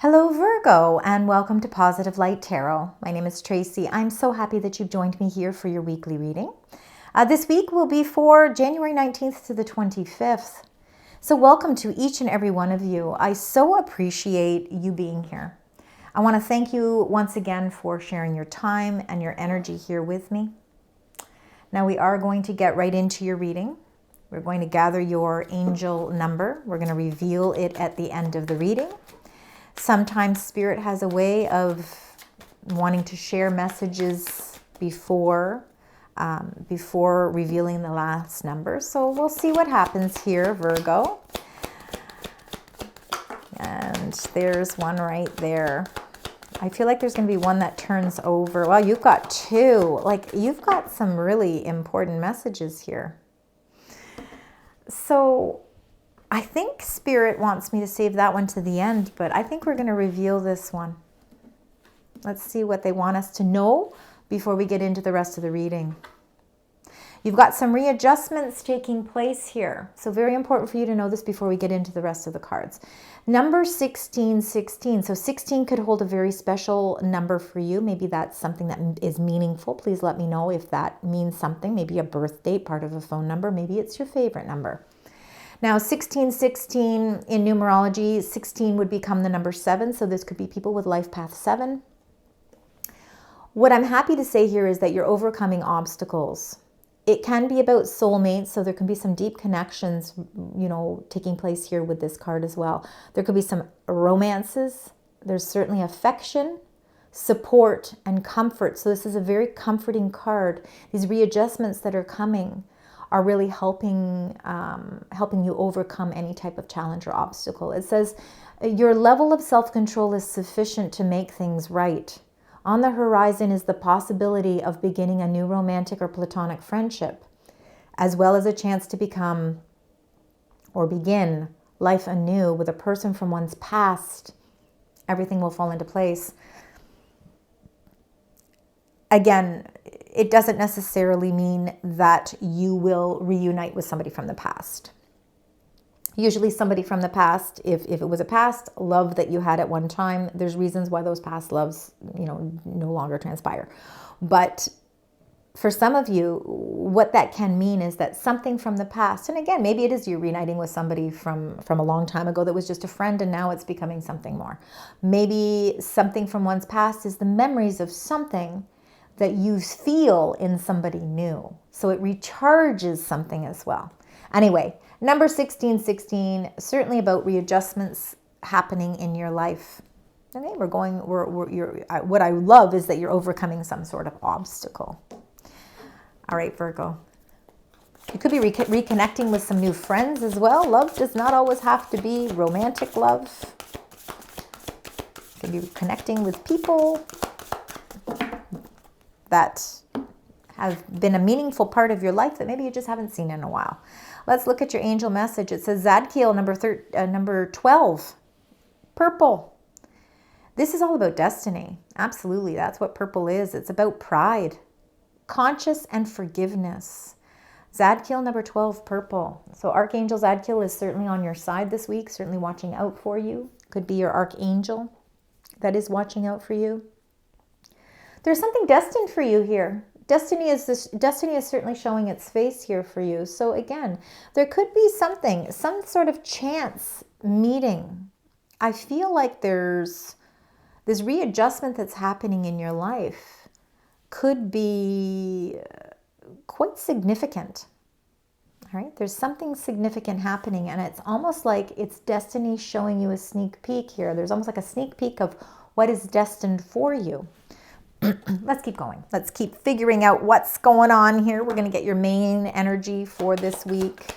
Hello Virgo, and welcome to Positive Light Tarot. My name is Tracy. I'm so happy that you've joined me here for your weekly reading. This week will be for January 19th to the 25th. So welcome to each and every one of you. I so appreciate you being here. I want to thank you once again for sharing your time and your energy here with me. Now we are going to get right into your reading. We're going to gather your angel number. We're going to reveal it at the end of the reading. Sometimes Spirit has a way of wanting to share messages before revealing the last number. So we'll see what happens here, Virgo. And there's one right there. I feel like there's going to be one that turns over. Well, you've got two. Like, you've got some really important messages here. So I think Spirit wants me to save that one to the end, but I think we're going to reveal this one. Let's see what they want us to know before we get into the rest of the reading. You've got some readjustments taking place here. So very important for you to know this before we get into the rest of the cards. Number 1616. So 16 could hold a very special number for you. Maybe that's something that is meaningful. Please let me know if that means something. Maybe a birth date, part of a phone number. Maybe it's your favorite number. Now, 1616 in numerology, 16 would become the number 7. So this could be people with life path 7. What I'm happy to say here is that you're overcoming obstacles. It can be about soulmates. So there can be some deep connections, taking place here with this card as well. There could be some romances. There's certainly affection, support, and comfort. So this is a very comforting card. These readjustments that are coming are really helping you overcome any type of challenge or obstacle. It says, your level of self-control is sufficient to make things right. On the horizon is the possibility of beginning a new romantic or platonic friendship, as well as a chance to become or begin life anew with a person from one's past. Everything will fall into place. Again, it doesn't necessarily mean that you will reunite with somebody from the past. Usually somebody from the past, if it was a past love that you had at one time, there's reasons why those past loves, no longer transpire. But for some of you, what that can mean is that something from the past, and again, maybe it is you reuniting with somebody from a long time ago that was just a friend and now it's becoming something more. Maybe something from one's past is the memories of something that you feel in somebody new. So it recharges something as well. Anyway, number 1616, certainly about readjustments happening in your life. Okay, what I love is that you're overcoming some sort of obstacle. All right, Virgo. You could be reconnecting with some new friends as well. Love does not always have to be romantic love. You could be connecting with people that have been a meaningful part of your life that maybe you just haven't seen in a while. Let's look at your angel message. It says Zadkiel, number 12, purple. This is all about destiny. Absolutely, that's what purple is. It's about pride, conscious and forgiveness. Zadkiel, number 12, purple. So Archangel Zadkiel is certainly on your side this week, certainly watching out for you. Could be your archangel that is watching out for you. There's something destined for you here. Destiny is certainly showing its face here for you. So again, there could be some sort of chance meeting. I feel like there's this readjustment that's happening in your life could be quite significant. All right, there's something significant happening, and it's almost like it's destiny showing you a sneak peek here. There's almost like a sneak peek of what is destined for you. Let's keep going. Let's keep figuring out what's going on here. We're going to get your main energy for this week.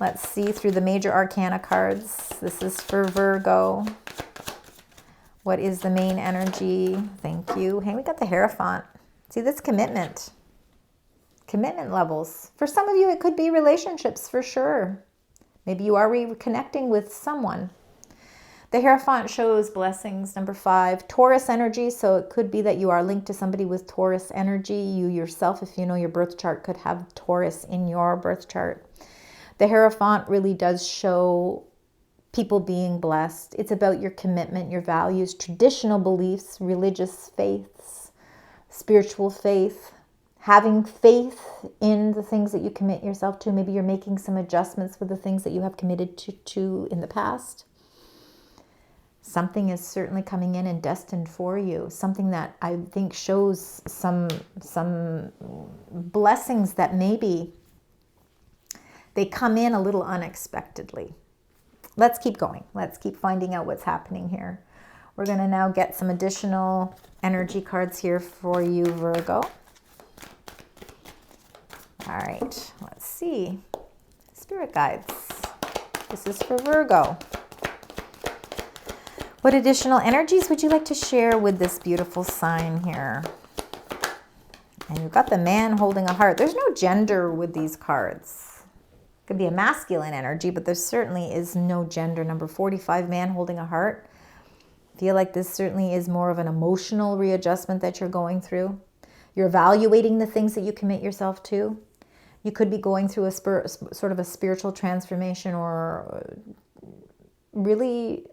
Let's see through the major arcana cards. This is for Virgo. What is the main energy? Thank you. Hey, we got the Hierophant. See, that's commitment. Commitment levels. For some of you, it could be relationships for sure. Maybe you are reconnecting with someone. The Hierophant shows blessings, number 5. Taurus energy, so it could be that you are linked to somebody with Taurus energy. You yourself, if you know your birth chart, could have Taurus in your birth chart. The Hierophant really does show people being blessed. It's about your commitment, your values, traditional beliefs, religious faiths, spiritual faith, having faith in the things that you commit yourself to. Maybe you're making some adjustments with the things that you have committed to in the past. Something is certainly coming in and destined for you. Something that I think shows some blessings that maybe they come in a little unexpectedly. Let's keep going. Let's keep finding out what's happening here. We're going to now get some additional energy cards here for you, Virgo. All right, let's see. Spirit guides. This is for Virgo. What additional energies would you like to share with this beautiful sign here? And you've got the man holding a heart. There's no gender with these cards. It could be a masculine energy, but there certainly is no gender. Number 45, man holding a heart. I feel like this certainly is more of an emotional readjustment that you're going through. You're evaluating the things that you commit yourself to. You could be going through a sort of a spiritual transformation, or really,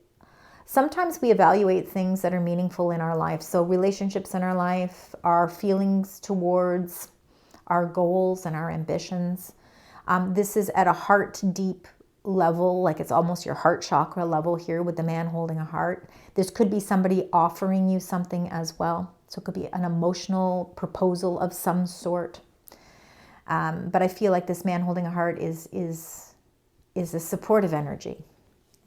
sometimes we evaluate things that are meaningful in our life. So relationships in our life, our feelings towards our goals and our ambitions. This is at a heart deep level, like it's almost your heart chakra level here with the man holding a heart. This could be somebody offering you something as well. So it could be an emotional proposal of some sort. But I feel like this man holding a heart is a supportive energy.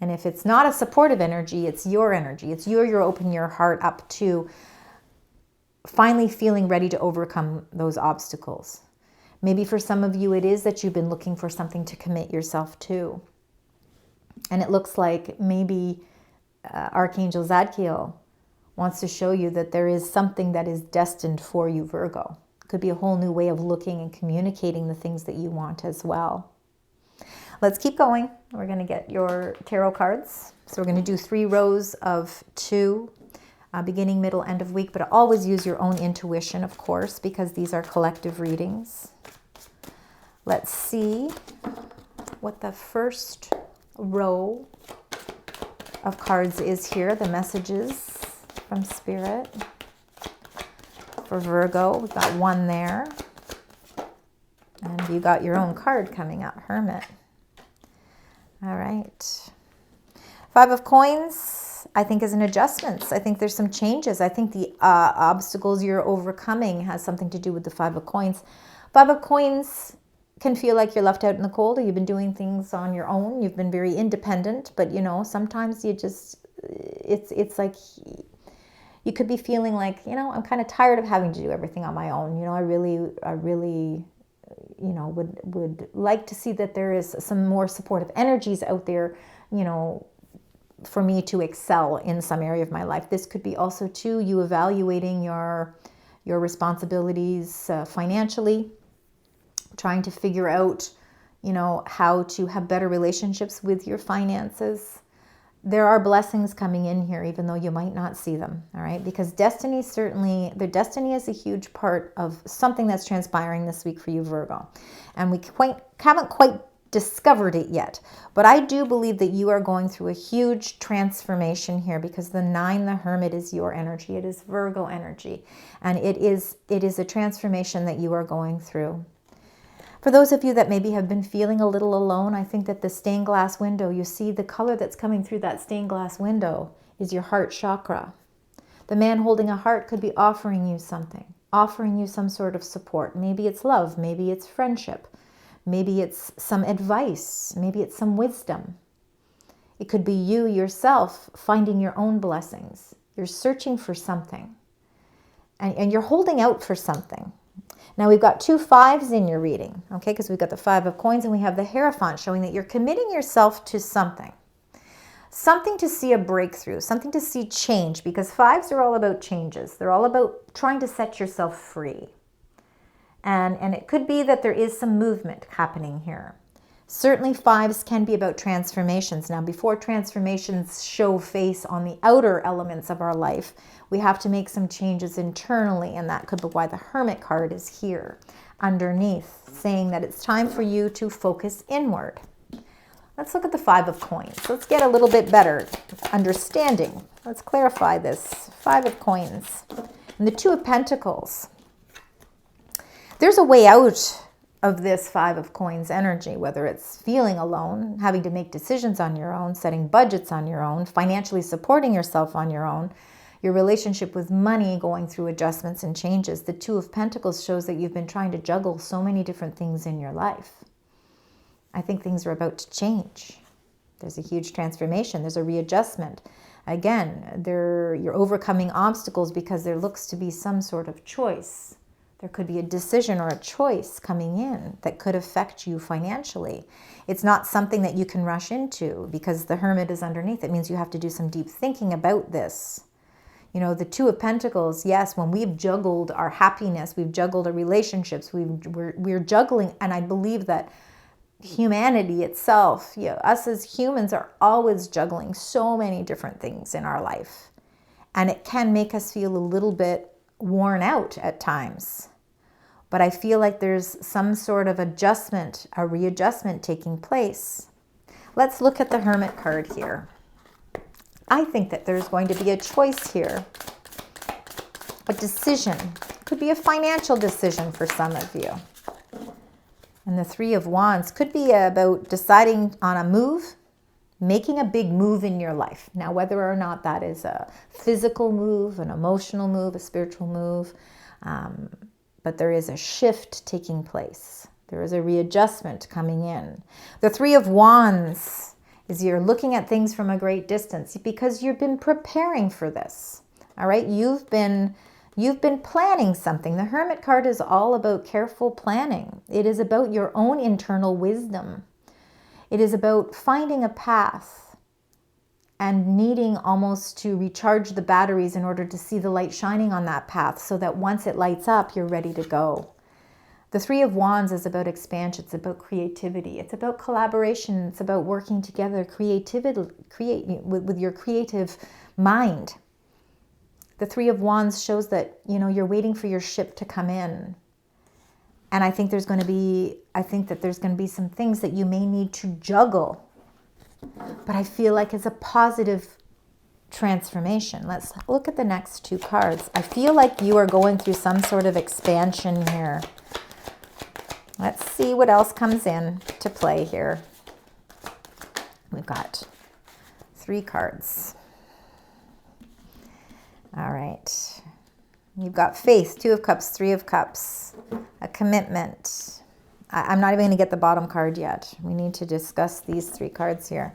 And if it's not a supportive energy, it's your energy. It's you're opening your heart up to finally feeling ready to overcome those obstacles. Maybe for some of you it is that you've been looking for something to commit yourself to. And it looks like maybe Archangel Zadkiel wants to show you that there is something that is destined for you, Virgo. Could be a whole new way of looking and communicating the things that you want as well. Let's keep going. We're going to get your tarot cards. So we're going to do 3 rows of 2, beginning, middle, end of week, but always use your own intuition, of course, because these are collective readings. Let's see what the first row of cards is here, the messages from Spirit. For Virgo, we've got 1 there. And you got your own card coming up, Hermit. All right. 5 of coins, I think, is an adjustment. I think there's some changes. I think the obstacles you're overcoming has something to do with the 5 of coins. 5 of coins can feel like you're left out in the cold, or you've been doing things on your own. You've been very independent, but you know, sometimes you just, it's like, you could be feeling like, you know, I'm kind of tired of having to do everything on my own. You know, I really, you know, would like to see that there is some more supportive energies out there, you know, for me to excel in some area of my life. This could be also too you evaluating your responsibilities financially, trying to figure out, you know, how to have better relationships with your finances. There are blessings coming in here, even though you might not see them, all right? Because destiny certainly, the destiny is a huge part of something that's transpiring this week for you, Virgo. And we haven't quite discovered it yet. But I do believe that you are going through a huge transformation here, because the 9, the Hermit, is your energy. It is Virgo energy. And it is a transformation that you are going through. For those of you that maybe have been feeling a little alone, I think that the stained glass window, you see the color that's coming through that stained glass window is your heart chakra. The man holding a heart could be offering you something, offering you some sort of support. Maybe it's love, maybe it's friendship, maybe it's some advice, maybe it's some wisdom. It could be you yourself finding your own blessings. You're searching for something, and you're holding out for something. Now we've got 2 5s in your reading, okay, because we've got the 5 of coins and we have the Hierophant, showing that you're committing yourself to something. Something to see a breakthrough, something to see change, because 5s are all about changes. They're all about trying to set yourself free. And it could be that there is some movement happening here. Certainly 5s can be about transformations. Now, before transformations show face on the outer elements of our life, we have to make some changes internally, and that could be why the Hermit card is here underneath, saying that it's time for you to focus inward. Let's look at the Five of Coins. Let's get a little bit better understanding. Let's clarify this. Five of Coins and the Two of Pentacles. There's a way out of this Five of Coins energy, whether it's feeling alone, having to make decisions on your own, setting budgets on your own, financially supporting yourself on your own, your relationship with money going through adjustments and changes. The Two of Pentacles shows that you've been trying to juggle so many different things in your life. I think things are about to change. There's a huge transformation. There's a readjustment. Again, you're overcoming obstacles because there looks to be some sort of choice. There could be a decision or a choice coming in that could affect you financially. It's not something that you can rush into because the Hermit is underneath. It means you have to do some deep thinking about this. You know, the Two of Pentacles, yes, when we've juggled our happiness, we've juggled our relationships, we're juggling, and I believe that humanity itself, us as humans are always juggling so many different things in our life. And it can make us feel a little bit worn out at times. But I feel like there's some sort of adjustment, a readjustment taking place. Let's look at the Hermit card here. I think that there's going to be a choice here, a decision. It could be a financial decision for some of you. And the Three of Wands could be about deciding on a move, making a big move in your life. Now, whether or not that is a physical move, an emotional move, a spiritual move, but there is a shift taking place. There is a readjustment coming in. The Three of Wands is you're looking at things from a great distance because you've been preparing for this. All right, you've been planning something. The Hermit card is all about careful planning. It is about your own internal wisdom. It is about finding a path and needing almost to recharge the batteries in order to see the light shining on that path so that once it lights up, you're ready to go. The Three of Wands is about expansion. It's about creativity. It's about collaboration. It's about working together, with your creative mind. The Three of Wands shows that, you're waiting for your ship to come in. And I think that there's going to be some things that you may need to juggle. But I feel like it's a positive transformation. Let's look at the next two cards. I feel like you are going through some sort of expansion here. Let's see what else comes in to play here. We've got 3 cards. All right. You've got faith, 2 of Cups, 3 of Cups, a commitment. I'm not even going to get the bottom card yet. We need to discuss these 3 cards here.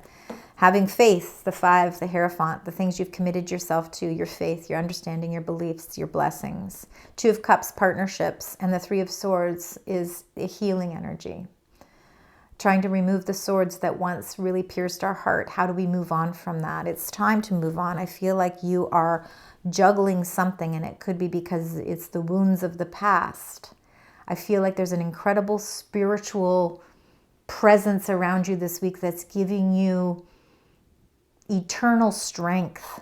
Having faith, the 5, the Hierophant, the things you've committed yourself to, your faith, your understanding, your beliefs, your blessings. 2 of Cups, partnerships, and the 3 of Swords is a healing energy. Trying to remove the swords that once really pierced our heart. How do we move on from that? It's time to move on. I feel like you are juggling something, and it could be because it's the wounds of the past. I feel like there's an incredible spiritual presence around you this week that's giving you eternal strength.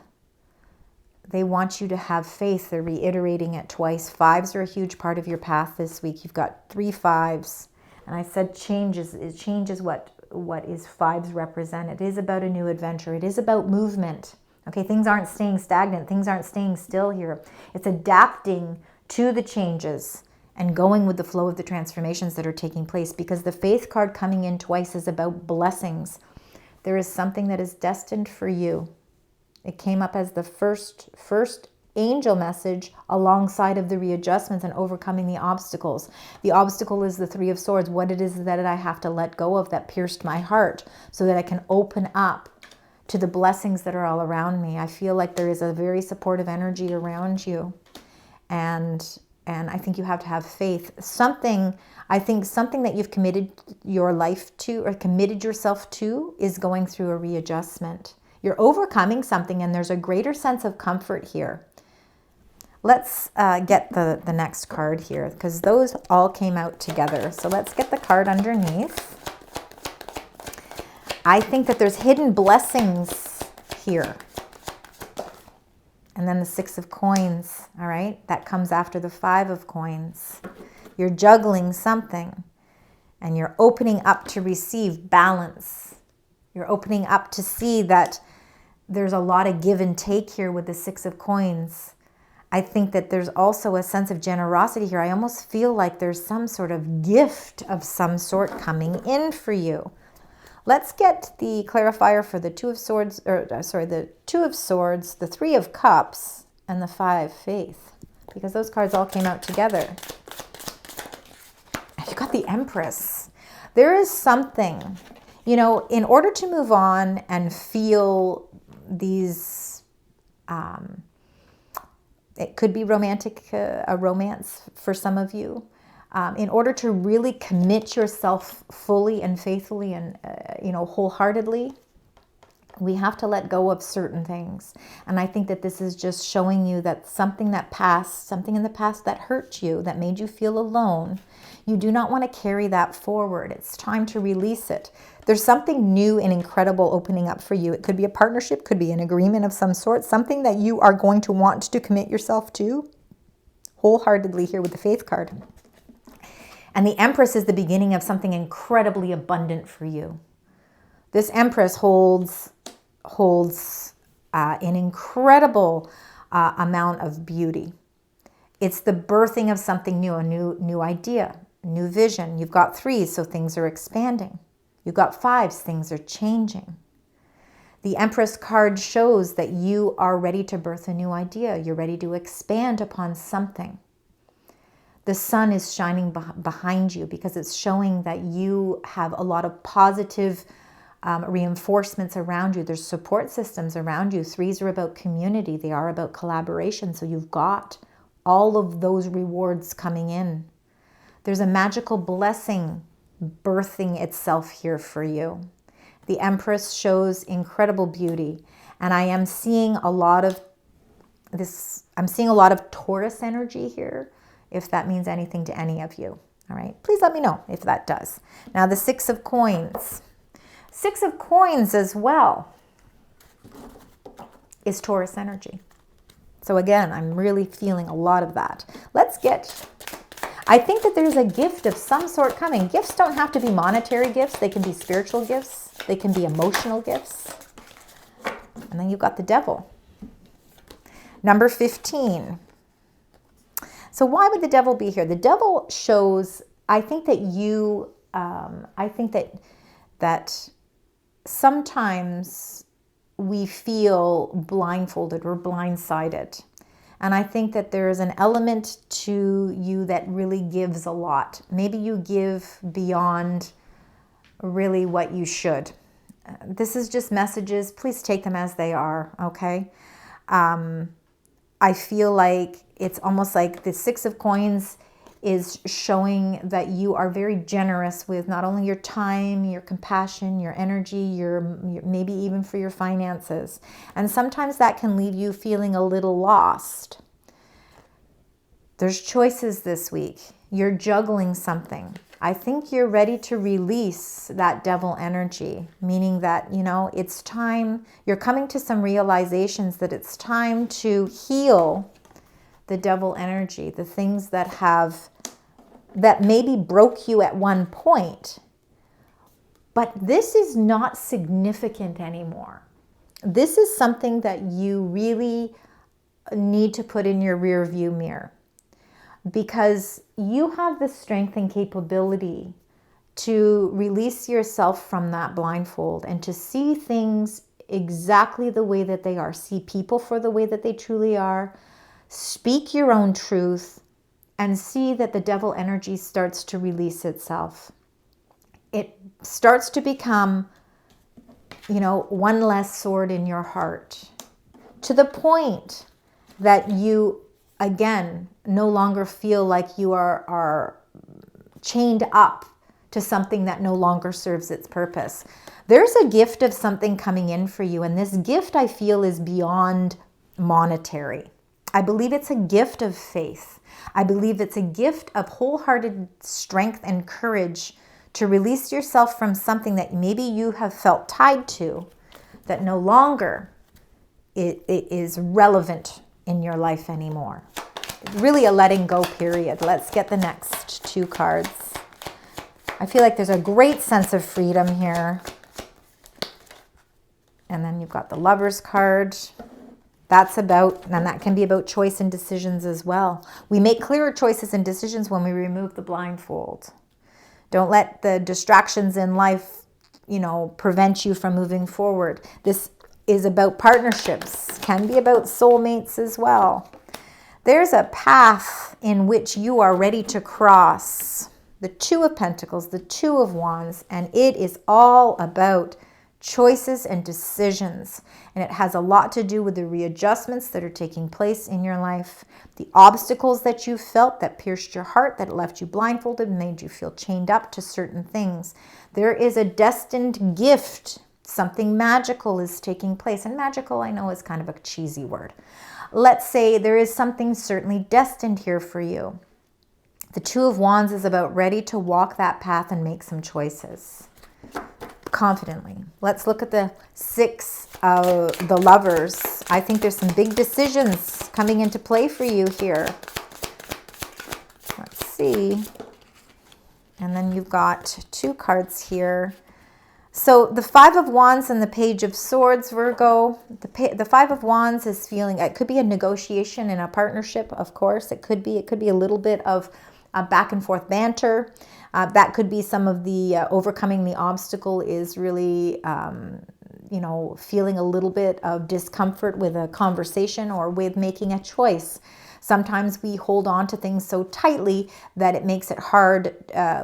They want you to have faith. They're reiterating it twice. 5s are a huge part of your path this week. You've got 3 5s. And I said it changes what is 5s represent. It is about a new adventure. It is about movement. Okay, things aren't staying stagnant. Things aren't staying still here. It's adapting to the changes and going with the flow of the transformations that are taking place, because the faith card coming in twice is about blessings. There is something that is destined for you. It came up as the first angel message alongside of the readjustments and overcoming the obstacles. The obstacle is the 3 of Swords. What it is that I have to let go of that pierced my heart so that I can open up to the blessings that are all around me. I feel like there is a very supportive energy around you. And I think you have to have faith. Something that you've committed your life to or committed yourself to is going through a readjustment. You're overcoming something, and there's a greater sense of comfort here. Let's get the next card here, because those all came out together. So let's get the card underneath. I think that there's hidden blessings here. And then the 6 of Coins, all right? That comes after the 5 of Coins. You're juggling something, and you're opening up to receive balance. You're opening up to see that there's a lot of give and take here with the Six of Coins. I think that there's also a sense of generosity here. I almost feel like there's some sort of gift of some sort coming in for you. Let's get the clarifier for the Two of Swords, the Two of Swords, the Three of Cups, and the Five of Faith, because those cards all came out together. You got the Empress. There is something, you know, in order to move on and feel these, it could be romantic, a romance for some of you. In order to really commit yourself fully and faithfully and, wholeheartedly, we have to let go of certain things. And I think that this is just showing you that something in the past that hurt you, that made you feel alone, you do not want to carry that forward. It's time to release it. There's something new and incredible opening up for you. It could be a partnership, could be an agreement of some sort, something that you are going to want to commit yourself to wholeheartedly here with the Faith card. And the Empress is the beginning of something incredibly abundant for you. This Empress holds an incredible amount of beauty. It's the birthing of something new, a new idea, new vision. You've got threes, so things are expanding. You've got fives, things are changing. The Empress card shows that you are ready to birth a new idea. You're ready to expand upon something. The sun is shining behind you because it's showing that you have a lot of positive reinforcements around you. There's support systems around you. Threes are about community. They are about collaboration. So you've got all of those rewards coming in. There's a magical blessing birthing itself here for you. The Empress shows incredible beauty. And I am seeing a lot of this. I'm seeing a lot of Taurus energy here, if that means anything to any of you. All right, please let me know if that does. Now the Six of Coins. Six of Coins as well is Taurus energy. So again, I'm really feeling a lot of that. I think that there's a gift of some sort coming. Gifts don't have to be monetary gifts. They can be spiritual gifts. They can be emotional gifts. And then you've got the Devil. Number 15. So why would the Devil be here? The Devil shows, I think that that sometimes we feel blindfolded or blindsided. And I think that there is an element to you that really gives a lot. Maybe you give beyond really what you should. This is just messages. Please take them as they are, okay? I feel like it's almost like the Six of Coins is showing that you are very generous with not only your time, your compassion, your energy, your maybe even for your finances. And sometimes that can leave you feeling a little lost. There's choices this week. You're juggling something. I think you're ready to release that Devil energy, meaning that, it's time. You're coming to some realizations that it's time to heal the Devil energy, the things that maybe broke you at one point. But this is not significant anymore. This is something that you really need to put in your rear view mirror, because you have the strength and capability to release yourself from that blindfold and to see things exactly the way that they are. See people for the way that they truly are. Speak your own truth and see that the Devil energy starts to release itself. It starts to become, one less sword in your heart, to the point that you, again, no longer feel like you are chained up to something that no longer serves its purpose. There's a gift of something coming in for you, and this gift, I feel, is beyond monetary. I believe it's a gift of faith. I believe it's a gift of wholehearted strength and courage to release yourself from something that maybe you have felt tied to, that no longer it is relevant in your life anymore. Really a letting go period. Let's get the next two cards. I feel like there's a great sense of freedom here. you've got the Lover's card. That's about, and that can be about choice and decisions as well. We make clearer choices and decisions when we remove the blindfold. Don't let the distractions in life, prevent you from moving forward. This is about partnerships, can be about soulmates as well. There's a path in which you are ready to cross. The Two of Pentacles, the Two of Wands, and it is all about choices and decisions. And it has a lot to do with the readjustments that are taking place in your life, the obstacles that you felt that pierced your heart, that left you blindfolded, made you feel chained up to certain things. There is a destined gift. Something magical is taking place. And magical, I know, is kind of a cheesy word. Let's say there is something certainly destined here for you. The Two of Wands is about ready to walk that path and make some choices confidently. Let's look at the Six of the Lovers. I think there's some big decisions coming into play for you here. Let's see. And then you've got two cards here. So the Five of Wands and the Page of Swords, Virgo. The Five of Wands is feeling, it could be a negotiation in a partnership, of course. It could be a little bit of back and forth banter. That could be some of the overcoming the obstacle is really, feeling a little bit of discomfort with a conversation or with making a choice. Sometimes we hold on to things so tightly that it makes it hard.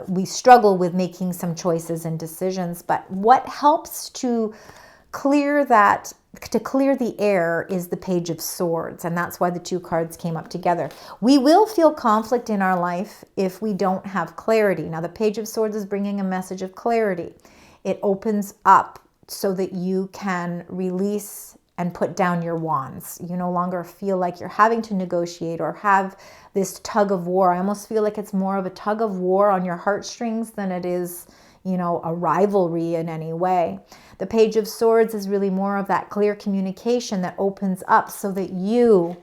We struggle with making some choices and decisions. But what helps to clear that, to clear the air, is the Page of Swords. And that's why the two cards came up together. We will feel conflict in our life if we don't have clarity. Now, the Page of Swords is bringing a message of clarity. It opens up so that you can release and put down your wands. You no longer feel like you're having to negotiate or have this tug of war. I almost feel like it's more of a tug of war on your heartstrings than it is, a rivalry in any way. The Page of Swords is really more of that clear communication that opens up so that you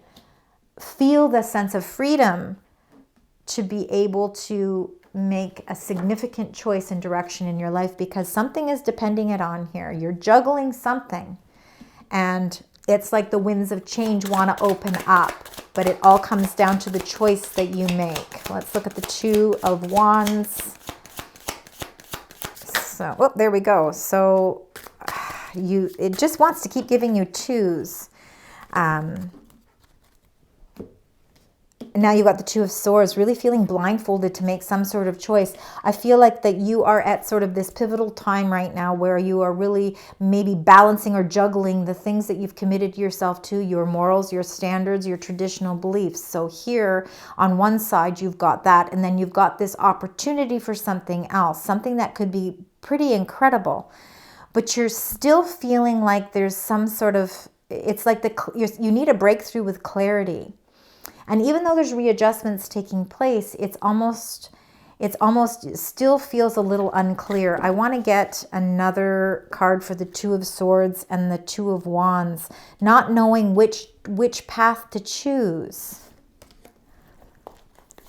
feel the sense of freedom to be able to make a significant choice and direction in your life, because something is depending it on here. You're juggling something. And it's like the winds of change want to open up, but it all comes down to the choice that you make. Let's look at the Two of Wands. So, there we go. So it just wants to keep giving you twos. Now you've got the Two of Swords, really feeling blindfolded to make some sort of choice. I feel like that you are at sort of this pivotal time right now where you are really maybe balancing or juggling the things that you've committed yourself to, your morals, your standards, your traditional beliefs. So here on one side, you've got that, and then you've got this opportunity for something else, something that could be pretty incredible. But you're still feeling like there's some sort of, it's like you need a breakthrough with clarity. And even though there's readjustments taking place, it's almost still feels a little unclear. I want to get another card for the Two of Swords and the Two of Wands, not knowing which path to choose.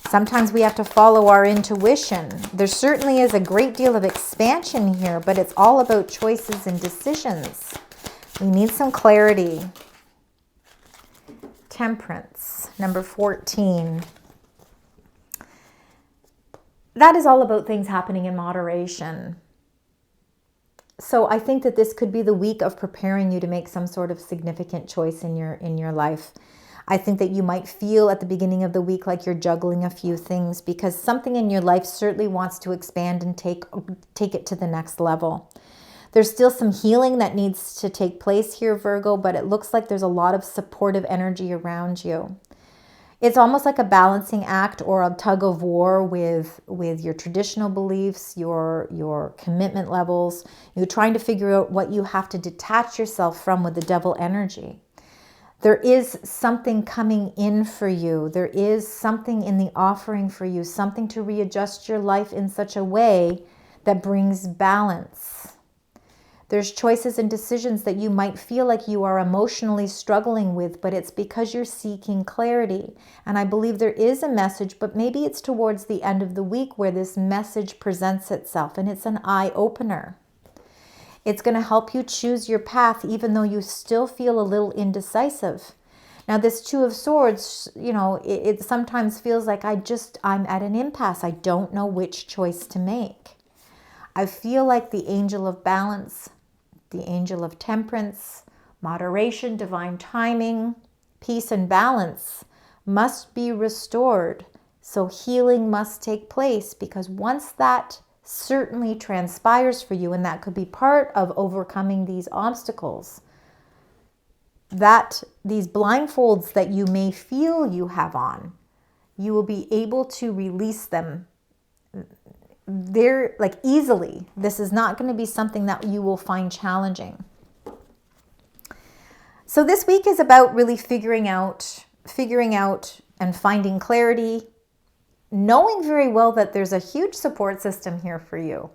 Sometimes we have to follow our intuition. There certainly is a great deal of expansion here, but it's all about choices and decisions. We need some clarity. Temperance, number 14. That is all about things happening in moderation. So I think that this could be the week of preparing you to make some sort of significant choice in your life. I think that you might feel at the beginning of the week like you're juggling a few things, because something in your life certainly wants to expand and take it to the next level. There's still some healing that needs to take place here, Virgo, but it looks like there's a lot of supportive energy around you. It's almost like a balancing act or a tug of war with your traditional beliefs, your commitment levels. You're trying to figure out what you have to detach yourself from with the devil energy. There is something coming in for you. There is something in the offering for you, something to readjust your life in such a way that brings balance. There's choices and decisions that you might feel like you are emotionally struggling with, but it's because you're seeking clarity. And I believe there is a message, but maybe it's towards the end of the week where this message presents itself, and it's an eye-opener. It's going to help you choose your path, even though you still feel a little indecisive. Now, this Two of Swords, you know, it sometimes feels like I'm at an impasse. I don't know which choice to make. I feel like the Angel of Balance, the Angel of Temperance, moderation, divine timing, peace and balance must be restored. So healing must take place, because once that certainly transpires for you, and that could be part of overcoming these obstacles, that these blindfolds that you may feel you have on, you will be able to release them. They're like easily. This is not going to be something that you will find challenging. So this week is about really figuring out and finding clarity, knowing very well that there's a huge support system here for you.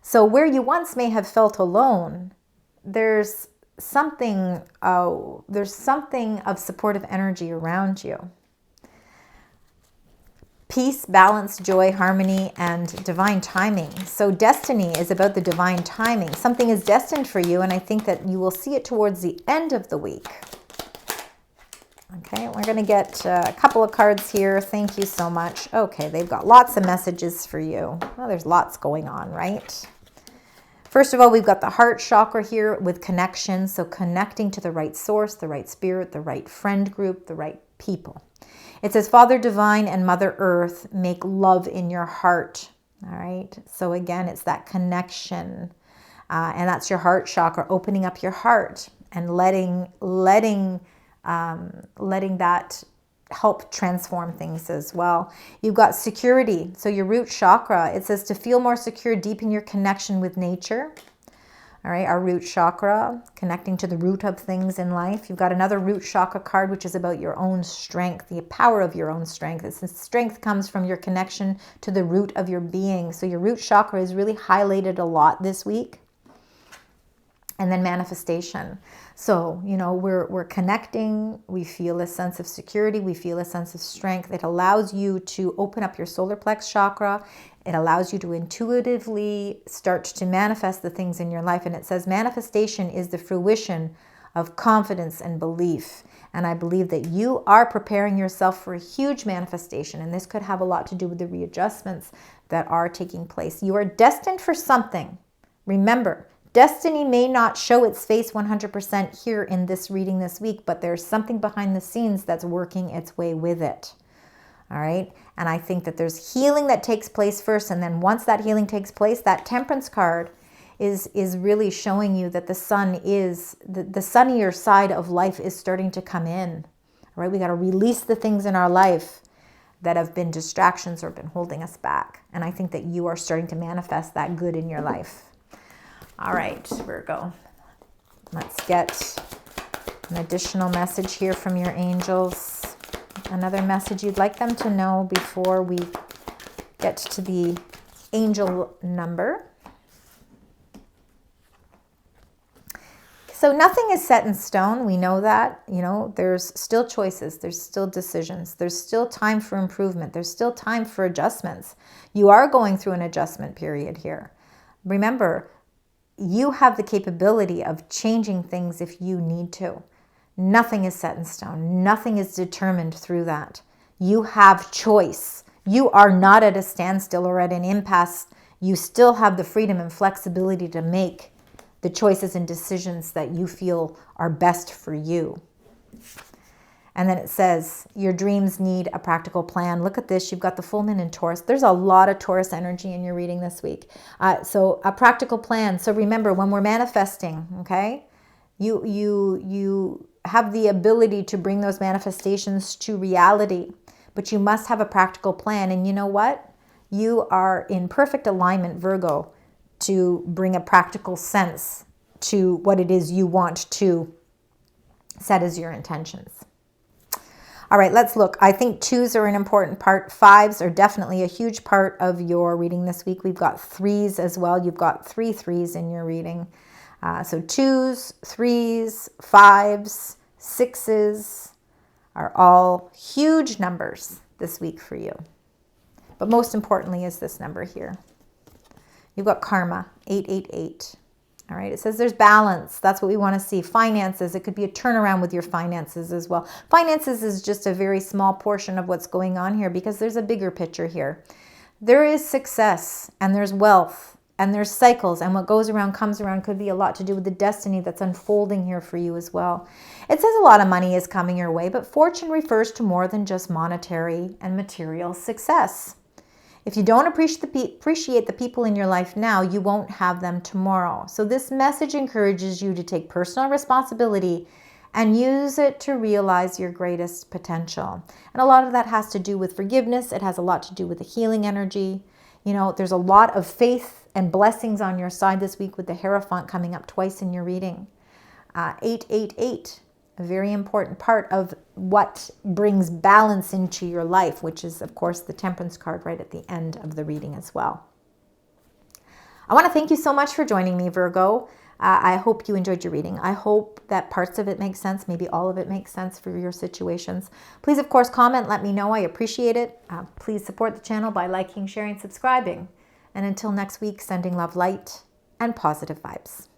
So where you once may have felt alone, there's something of supportive energy around you. Peace, balance, joy, harmony, and divine timing. So destiny is about the divine timing. Something is destined for you, and I think that you will see it towards the end of the week. Okay, we're going to get a couple of cards here. Thank you so much. Okay, they've got lots of messages for you. Well, there's lots going on, right? First of all, we've got the heart chakra here with connection. So connecting to the right source, the right spirit, the right friend group, the right people. It says, Father Divine and Mother Earth, make love in your heart. All right. So again, it's that connection. And that's your heart chakra, opening up your heart and letting that help transform things as well. You've got security. So your root chakra, it says to feel more secure, deepen your connection with nature. All right, our root chakra, connecting to the root of things in life. You've got another root chakra card, which is about your own strength, the power of your own strength. It's the strength comes from your connection to the root of your being. So your root chakra is really highlighted a lot this week. And then manifestation. So, you know, we're connecting. We feel a sense of security. We feel a sense of strength. It allows you to open up your solar plex chakra. It allows you to intuitively start to manifest the things in your life. And it says manifestation is the fruition of confidence and belief. And I believe that you are preparing yourself for a huge manifestation. And this could have a lot to do with the readjustments that are taking place. You are destined for something. Remember, destiny may not show its face 100% here in this reading this week, but there's something behind the scenes that's working its way with it. All right. And I think that there's healing that takes place first. And then once that healing takes place, that Temperance card is really showing you that the sun is, the sunnier side of life is starting to come in. All right. We got to release the things in our life that have been distractions or been holding us back. And I think that you are starting to manifest that good in your life. All right, Virgo. Let's get an additional message here from your angels. Another message you'd like them to know before we get to the angel number. So nothing is set in stone. We know that, you know, there's still choices. There's still decisions. There's still time for improvement. There's still time for adjustments. You are going through an adjustment period here. Remember, you have the capability of changing things if you need to. Nothing is set in stone. Nothing is determined through that. You have choice. You are not at a standstill or at an impasse. You still have the freedom and flexibility to make the choices and decisions that you feel are best for you. And then it says, your dreams need a practical plan. Look at this. You've got the full moon in Taurus. There's a lot of Taurus energy in your reading this week. So a practical plan. So remember, when we're manifesting, okay, you have the ability to bring those manifestations to reality, but you must have a practical plan. And you know what? You are in perfect alignment, Virgo, to bring a practical sense to what it is you want to set as your intentions. All right, let's look. I think 2s are an important part. 5s are definitely a huge part of your reading this week. We've got 3s as well. You've got 3 3s in your reading. So 2s, 3s, 5s, 6s are all huge numbers this week for you. But most importantly is this number here. You've got karma, 888. All right, it says there's balance. That's what we want to see. Finances, it could be a turnaround with your finances as well. Finances is just a very small portion of what's going on here because there's a bigger picture here. There is success and there's wealth and there's cycles, and what goes around comes around. Could be a lot to do with the destiny that's unfolding here for you as well. It says a lot of money is coming your way, but fortune refers to more than just monetary and material success. If you don't appreciate the people in your life now, you won't have them tomorrow. So this message encourages you to take personal responsibility and use it to realize your greatest potential. And a lot of that has to do with forgiveness. It has a lot to do with the healing energy. You know, there's a lot of faith and blessings on your side this week with the Hierophant coming up twice in your reading. 888. A very important part of what brings balance into your life, which is, of course, the Temperance card right at the end of the reading as well. I want to thank you so much for joining me, Virgo. I hope you enjoyed your reading. I hope that parts of it make sense, maybe all of it makes sense for your situations. Please, of course, comment, let me know. I appreciate it. Please support the channel by liking, sharing, subscribing. And until next week, sending love, light, and positive vibes.